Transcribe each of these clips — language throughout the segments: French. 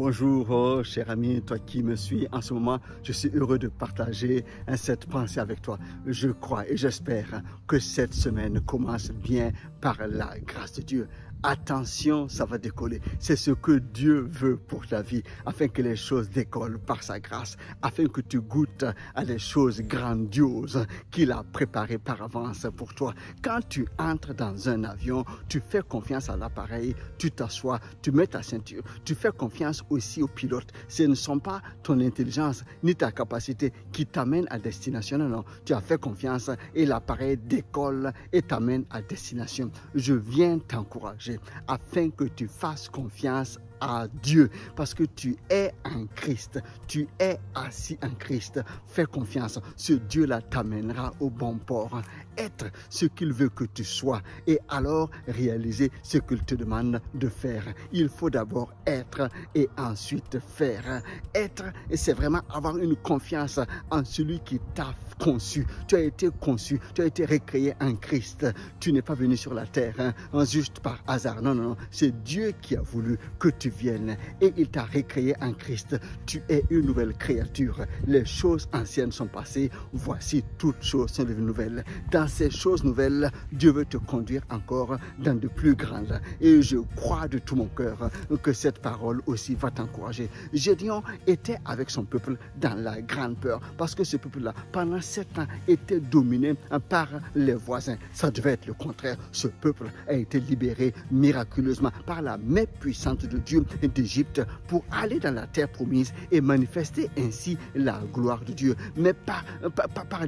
Bonjour, cher ami, toi qui me suis en ce moment, je suis heureux de partager cette pensée avec toi. Je crois et j'espère que cette semaine commence bien par la grâce de Dieu. Attention, ça va décoller. C'est ce que Dieu veut pour ta vie, afin que les choses décollent par sa grâce, afin que tu goûtes à des choses grandioses qu'il a préparées par avance pour toi. Quand tu entres dans un avion, tu fais confiance à l'appareil, tu t'assois, tu mets ta ceinture, tu fais confiance aussi au pilote. Ce ne sont pas ton intelligence ni ta capacité qui t'amènent à destination. Non, non, tu as fait confiance et l'appareil décolle et t'amène à destination. Je viens t'encourager afin que tu fasses confiance à Dieu, parce que tu es en Christ, tu es assis en Christ. Fais confiance, ce Dieu-là t'amènera au bon port. Être ce qu'il veut que tu sois et alors réaliser ce qu'il te demande de faire. Il faut d'abord être et ensuite faire. Être, c'est vraiment avoir une confiance en celui qui t'a conçu. Tu as été conçu, tu as été recréé en Christ. Tu n'es pas venu sur la terre juste par hasard. Non, non, non. C'est Dieu qui a voulu que tu viennes et il t'a recréé en Christ. Tu es une nouvelle créature. Les choses anciennes sont passées. Voici, toutes choses sont devenues nouvelles. Dans ces choses nouvelles, Dieu veut te conduire encore dans de plus grandes. Et je crois de tout mon cœur que cette parole aussi va t'encourager. Gédéon était avec son peuple dans la grande peur parce que ce peuple-là, pendant 7 ans, était dominé par les voisins. Ça devait être le contraire. Ce peuple a été libéré miraculeusement par la main puissante de Dieu d'Égypte pour aller dans la terre promise et manifester ainsi la gloire de Dieu. Mais par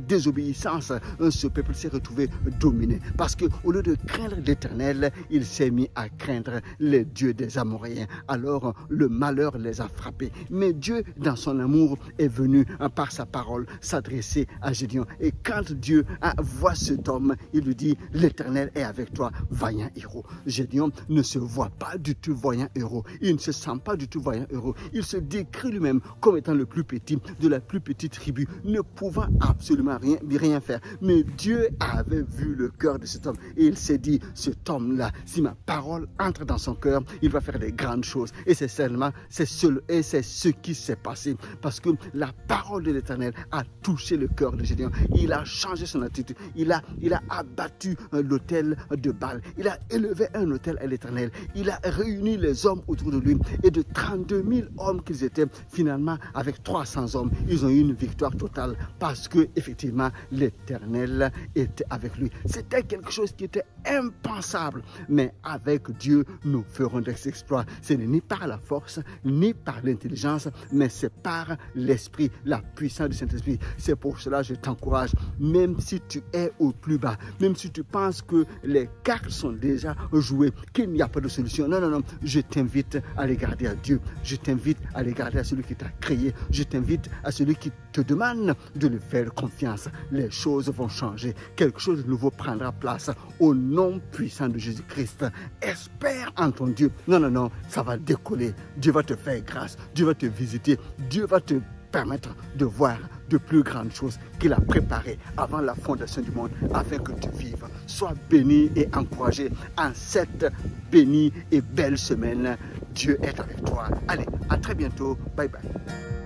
désobéissance, ce peuple s'est retrouvé dominé parce qu'au lieu de craindre l'Éternel, il s'est mis à craindre les dieux des Amoréens. Alors le malheur les a frappés. Mais Dieu, dans son amour, est venu par sa parole s'adresser à Gédéon. Et quand Dieu voit cet homme, il lui dit: l'Éternel est avec toi, vaillant héros. Gédéon ne se voit pas du tout voyant héros. Il ne se sent pas du tout voyant héros. Il se décrit lui-même comme étant le plus petit de la plus petite tribu, ne pouvant absolument rien faire. Mais Dieu avait vu le cœur de cet homme et il s'est dit: cet homme-là, si ma parole entre dans son cœur, il va faire des grandes choses. Et c'est seulement, c'est ce qui s'est passé parce que la parole de l'Éternel a touché le cœur de Gédéon. Il a changé son attitude. Il a abattu l'autel de Baal. Il a élevé un autel à l'Éternel. Il a réuni les hommes autour de lui et de 32 000 hommes qu'ils étaient, finalement avec 300 hommes, ils ont eu une victoire totale parce que effectivement l'Éternel était avec lui. C'était quelque chose qui était impensable, mais avec Dieu nous ferons des exploits. Ce n'est ni par la force ni par l'intelligence, mais c'est par l'esprit, la puissance du Saint-Esprit. C'est pour cela que je t'encourage, même si tu es au plus bas, même si tu penses que les cartes sont déjà jouées, qu'il n'y a pas de solution. Non, non, non, je t'invite à les garder à Dieu. Je t'invite à les garder à celui qui t'a créé. Je t'invite à celui qui te demande de lui faire confiance. Les choses vont changer. Quelque chose de nouveau prendra place au nom puissant de Jésus-Christ. Espère en ton Dieu. Non, non, non, ça va décoller. Dieu va te faire grâce. Dieu va te visiter. Dieu va te permettre de voir de plus grandes choses qu'il a préparées avant la fondation du monde afin que tu vives. Sois béni et encouragé en cette bénie et belle semaine. Dieu est avec toi. Allez, à très bientôt. Bye bye.